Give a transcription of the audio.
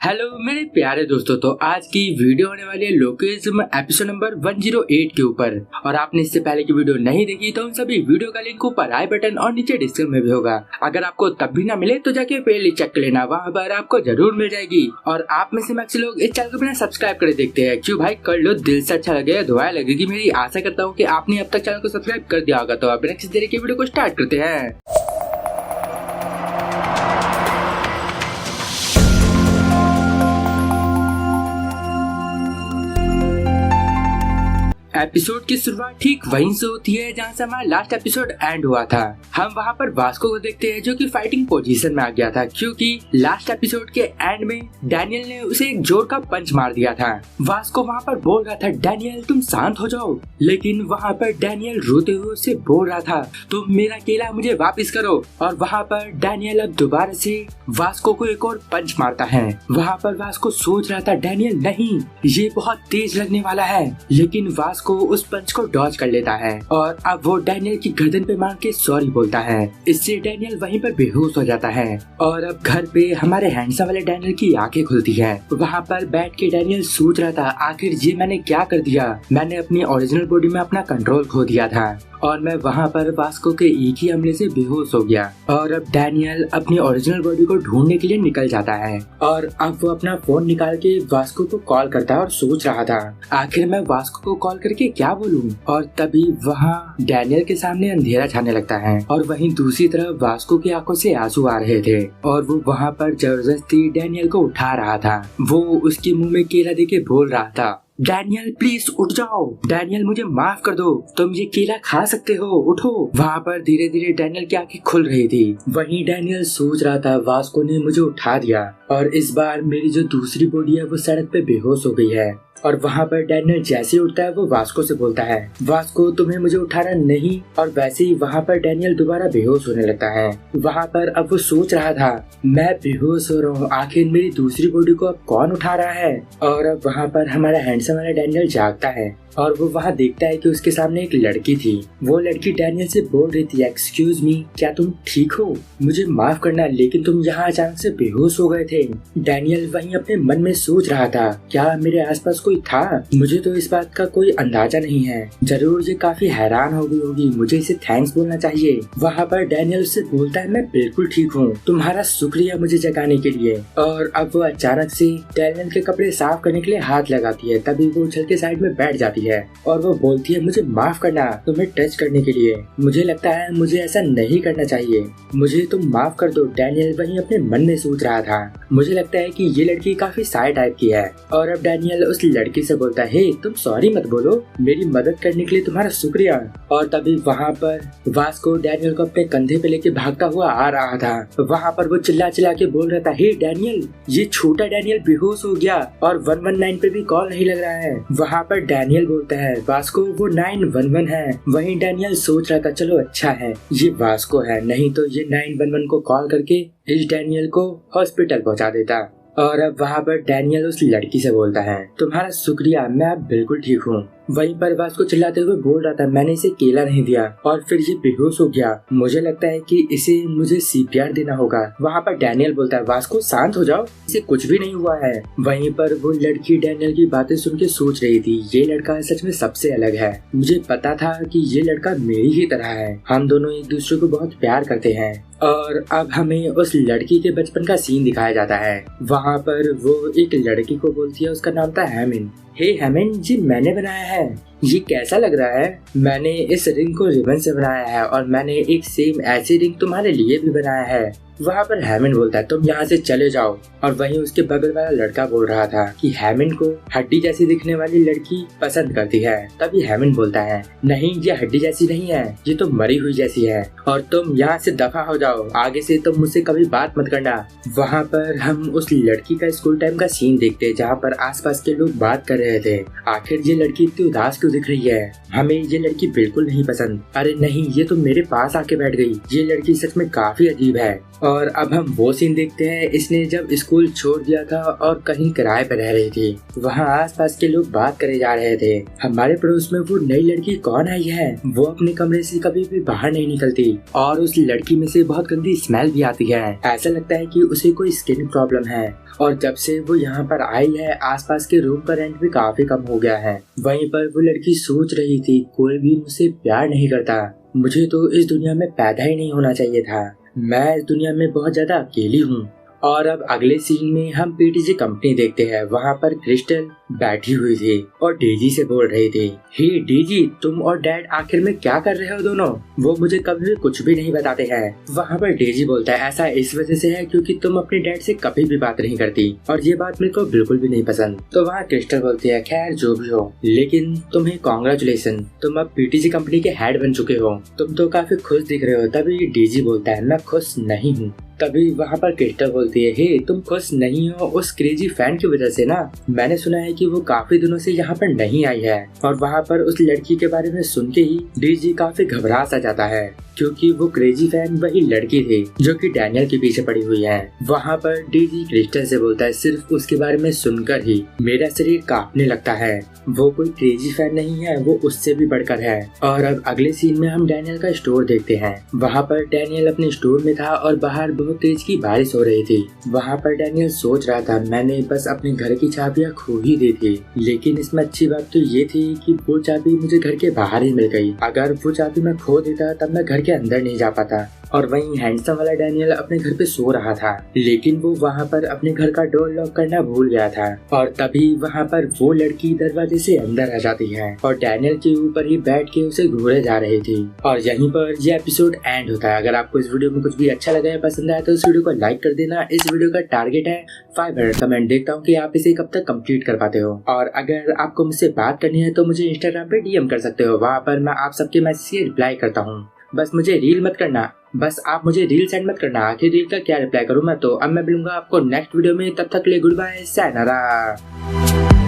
Hello मेरे प्यारे दोस्तों, तो आज की वीडियो होने वाली है लोकेज्म एपिसोड नंबर 108 के ऊपर। और आपने इससे पहले की वीडियो नहीं देखी तो उन सभी वीडियो का लिंक ऊपर आई बटन और नीचे डिस्क्रिप्शन में भी होगा। अगर आपको तब भी ना मिले तो जाके पहले चेक कर लेना, वहाँ पर आपको जरूर मिल जाएगी। और आप में से मैक्स लोग इस चैनल को बिना सब्सक्राइब करे देखते हैं, क्यों भाई कर लो, दिल से अच्छा लगे, दुआ लगेगी मेरी। आशा करता हूँ कि आपने अब तक चैनल को सब्सक्राइब कर दिया होगा। तो अब नेक्स्ट देरी की वीडियो को स्टार्ट करते हैं। एपिसोड की शुरुआत ठीक वहीं से होती है जहां से हमारा लास्ट एपिसोड एंड हुआ था। हम वहां पर वास्को को देखते हैं जो कि फाइटिंग पोजीशन में आ गया था, क्योंकि लास्ट एपिसोड के एंड में डैनियल ने उसे एक जोर का पंच मार दिया था। वास्को वहां पर बोल रहा था, डैनियल तुम शांत हो जाओ, लेकिन वहां पर डैनियल रोते हुए उसे बोल रहा था, तुम मेरा केला मुझे वापस करो। और वहां पर डैनियल अब दोबारा से वास्को को एक और पंच मारता है। वहां पर वास्को सोच रहा था, डैनियल नहीं, ये बहुत तेज लगने वाला है, लेकिन वास्को उस पंच को डॉज कर लेता है और अब वो डैनियल की गर्दन पे मार के सॉरी बोलता है। इससे डैनियल वहीं पर बेहोश हो जाता है। और अब घर पे हमारे हैंडसम वाले डैनियल की आंखें खुलती है। वहाँ पर बैठ के डैनियल सोच रहा था, आखिर ये मैंने क्या कर दिया, मैंने अपनी ओरिजिनल बॉडी में अपना कंट्रोल खो दिया था और मैं वहाँ पर वास्को के एक ही हमले से बेहोश हो गया। और अब डैनियल अपनी ओरिजिनल बॉडी को ढूंढने के लिए निकल जाता है और अब वो अपना फोन निकाल के वास्को को कॉल करता है और सोच रहा था, आखिर मैं वास्को को कॉल करके क्या बोलूं। और तभी वहाँ डैनियल के सामने अंधेरा छाने लगता है और वहीं दूसरी तरफ वास्को की आंखों से आंसू आ रहे थे और वो वहाँ पर जबरदस्ती डैनियल को उठा रहा था। वो उसके मुंह में केला देके बोल रहा था, डैनियल प्लीज उठ जाओ, डैनियल मुझे माफ कर दो, तुम ये केला खा सकते हो, उठो। वहाँ पर धीरे धीरे डैनियल की आंखें खुल रही थी। वहीं डैनियल सोच रहा था, वास्को ने मुझे उठा दिया और इस बार मेरी जो दूसरी बॉडी है वो सड़क पे बेहोश हो गई है। और वहाँ पर डैनियल जैसे उठता है वो वास्को से बोलता है, वास्को तुम्हें मुझे उठाना नहीं। और वैसे ही वहाँ पर डैनियल दोबारा बेहोश होने लगता है। वहाँ पर अब वो सोच रहा था, मैं बेहोश हो रहा हूँ, आखिर मेरी दूसरी बॉडी को अब कौन उठा रहा है। और अब वहाँ पर हमारा हैंडसम वाला डैनियल जागता है और वो वहाँ देखता है कि उसके सामने एक लड़की थी। वो लड़की डैनियल से बोल रही थी, एक्सक्यूज मी, क्या तुम ठीक हो, मुझे माफ करना, लेकिन तुम यहाँ अचानक से बेहोश हो गए थे। डैनियल वहीं अपने मन में सोच रहा था, क्या मेरे आसपास कोई था, मुझे तो इस बात का कोई अंदाजा नहीं है, जरूर ये काफी हैरान हो गई होगी, मुझे इसे थैंक्स बोलना चाहिए। वहाँ पर डैनियल उससे बोलता है, मैं बिल्कुल ठीक हूँ, तुम्हारा शुक्रिया मुझे जगाने के लिए। और अब वो अचानक से डैनियल के कपड़े साफ करने के लिए हाथ लगाती है, तभी वो उछल के साइड में बैठ जाती है और वो बोलती है, मुझे माफ करना तुम्हें टच करने के लिए, मुझे लगता है मुझे ऐसा नहीं करना चाहिए, मुझे तुम माफ कर दो। डैनियल वहीं अपने मन में सोच रहा था, मुझे लगता है कि ये लड़की काफी साई टाइप की है। और अब डैनियल उस लड़की से बोलता है, हे तुम सॉरी मत बोलो, मेरी मदद करने के लिए तुम्हारा शुक्रिया। और तभी वहाँ पर वास्को डैनियल को अपने कंधे पे लेके भागता हुआ आ रहा था। वहाँ पर वो चिल्ला चिल्ला के बोल रहा था, हे डैनियल, ये छोटा डैनियल बेहोश हो गया और 119 पे भी कॉल नहीं लग रहा है। वहाँ पर डैनियल बोलता है, वास्को वो 911 है। वहीं डैनियल सोच रहा था, चलो अच्छा है ये वास्को है, नहीं तो ये 911 को कॉल करके इस डैनियल को हॉस्पिटल पहुंचा देता। और अब वहाँ पर डैनियल उस लड़की से बोलता है, तुम्हारा शुक्रिया, मैं अब बिल्कुल ठीक हूँ। वहीं पर वास्को चिल्लाते हुए बोल रहा था, मैंने इसे केला नहीं दिया और फिर ये बेहोश हो गया, मुझे लगता है कि इसे मुझे सीपीआर देना होगा। वहाँ पर डैनियल बोलता है, वास्को शांत हो जाओ, इसे कुछ भी नहीं हुआ है। वहीं पर वो लड़की डैनियल की बातें सुन के सोच रही थी, ये लड़का सच में सबसे अलग है, मुझे पता था कि ये लड़का मेरी ही तरह है, हम दोनों एक दूसरे को बहुत प्यार करते हैं। और अब हमें उस लड़की के बचपन का सीन दिखाया जाता है। वहाँ पर वो एक लड़की को बोलती है, उसका नाम था हेमिन। हे हेमिन जी, मैंने बनाया है, ये कैसा लग रहा है, मैंने इस रिंग को रिबन से बनाया है और मैंने एक सेम ऐसी रिंग तुम्हारे लिए भी बनाया है। वहाँ पर हेमिन बोलता है, तुम यहाँ से चले जाओ। और वहीं उसके बगल वाला लड़का बोल रहा था कि हेमिन को हड्डी जैसी दिखने वाली लड़की पसंद करती है। तभी हेमिन बोलता है, नहीं ये हड्डी जैसी नहीं है, ये तो मरी हुई जैसी है और तुम यहाँ से दफा हो जाओ, आगे से तुम मुझसे कभी बात मत करना। वहाँ पर हम उस लड़की का स्कूल टाइम का सीन देखते हैं जहाँ पर आसपास के लोग बात कर रहे थे, आखिर ये लड़की इतनी उदास क्यों दिख रही है, हमें ये लड़की बिल्कुल नहीं पसंद, अरे नहीं ये तो मेरे पास आके बैठ गई, ये लड़की सच में काफी अजीब है। और अब हम वो सीन देखते हैं इसने जब स्कूल छोड़ दिया था और कहीं किराए पर रह रही थी। वहाँ आसपास के लोग बात करे जा रहे थे, हमारे पड़ोस में वो नई लड़की कौन आई है, वो अपने कमरे से कभी भी बाहर नहीं निकलती और उस लड़की में से बहुत गंदी स्मेल भी आती है। ऐसा लगता है कि उसे कोई स्किन प्रॉब्लम है और जब से वो यहाँ पर आई है आसपास के रूम का रेंट भी काफी कम हो गया है। वहीं पर वो लड़की सोच रही थी कोई भी मुझसे प्यार नहीं करता, मुझे तो इस दुनिया में पैदा ही नहीं होना चाहिए था, मैं इस दुनिया में बहुत ज्यादा अकेली हूँ। और अब अगले सीन में हम पीटीजी कंपनी देखते हैं। वहाँ पर क्रिस्टल बैठी हुई थी और डेजी से बोल रही थी, हे डेजी, तुम और डैड आखिर में क्या कर रहे हो दोनों, वो मुझे कभी भी कुछ भी नहीं बताते हैं। वहाँ पर डेजी बोलता है ऐसा इस वजह से है क्योंकि तुम अपने डैड से कभी भी बात नहीं करती और ये बात मेरे को बिल्कुल भी नहीं पसंद। तो वहाँ क्रिस्टल बोलती है खैर जो भी हो, लेकिन तुम्हें कॉन्ग्रेचुलेसन, तुम अब पीटीजी कंपनी के हेड बन चुके हो, तुम तो काफी खुश दिख रहे हो। तभी डेजी बोलता है मैं खुश नहीं हूँ। तभी वहाँ पर क्रिस्टल बोलती है हे तुम खुश नहीं हो उस क्रेजी फैन की वजह से ना, मैंने सुना है कि वो काफी दिनों से यहाँ पर नहीं आई है। और वहाँ पर उस लड़की के बारे में सुन के ही डेजी काफी घबरा सा जाता है क्योंकि वो क्रेजी फैन वही लड़की थी जो कि डैनियल के पीछे पड़ी हुई है। वहाँ पर डेजी क्रिस्टल से बोलता है सिर्फ उसके बारे में सुनकर ही मेरा शरीर कांपने लगता है, वो कोई क्रेजी फैन नहीं है, वो उससे भी बढ़कर है। और अब अगले सीन में हम डैनियल का स्टोर देखते हैं। वहाँ पर डैनियल अपने स्टोर में था और बाहर बहुत तेज की बारिश हो रही थी। वहाँ पर डैनियल सोच रहा था मैंने बस अपने घर की चाबियाँ खो ही दी थी, लेकिन इसमें अच्छी बात तो ये थी कि वो चाबी मुझे घर के बाहर ही मिल गई, अगर वो चाबी मैं खो देता तब मैं घर के अंदर नहीं जा पाता। और वहीं हैंडसम वाला डैनियल अपने घर पे सो रहा था, लेकिन वो वहाँ पर अपने घर का डोर लॉक करना भूल गया था और तभी वहाँ पर वो लड़की दरवाजे से अंदर आ जाती है और डैनियल के ऊपर ही बैठ के उसे घूरे जा रही थी। और यहीं पर ये एपिसोड एंड होता है। अगर आपको इस वीडियो में कुछ भी अच्छा लगा या पसंद आया तो इस वीडियो को लाइक कर देना। इस वीडियो का टारगेट है 500 कमेंट, देखता हूँ कि आप इसे कब तक कंप्लीट कर पाते हो। और अगर आपको मुझसे बात करनी है तो मुझे इंस्टाग्राम पे डीएम कर सकते हो, वहाँ पर मैं आप सबके मैसेज रिप्लाई करता हूँ। बस मुझे रील मत करना, बस आप मुझे रील सेंड मत करना, आखिर रील का क्या रिप्लाई करूँ मैं। तो अब मैं मिलूंगा आपको नेक्स्ट वीडियो में, तब तक के लिए गुड बाय, sayonara।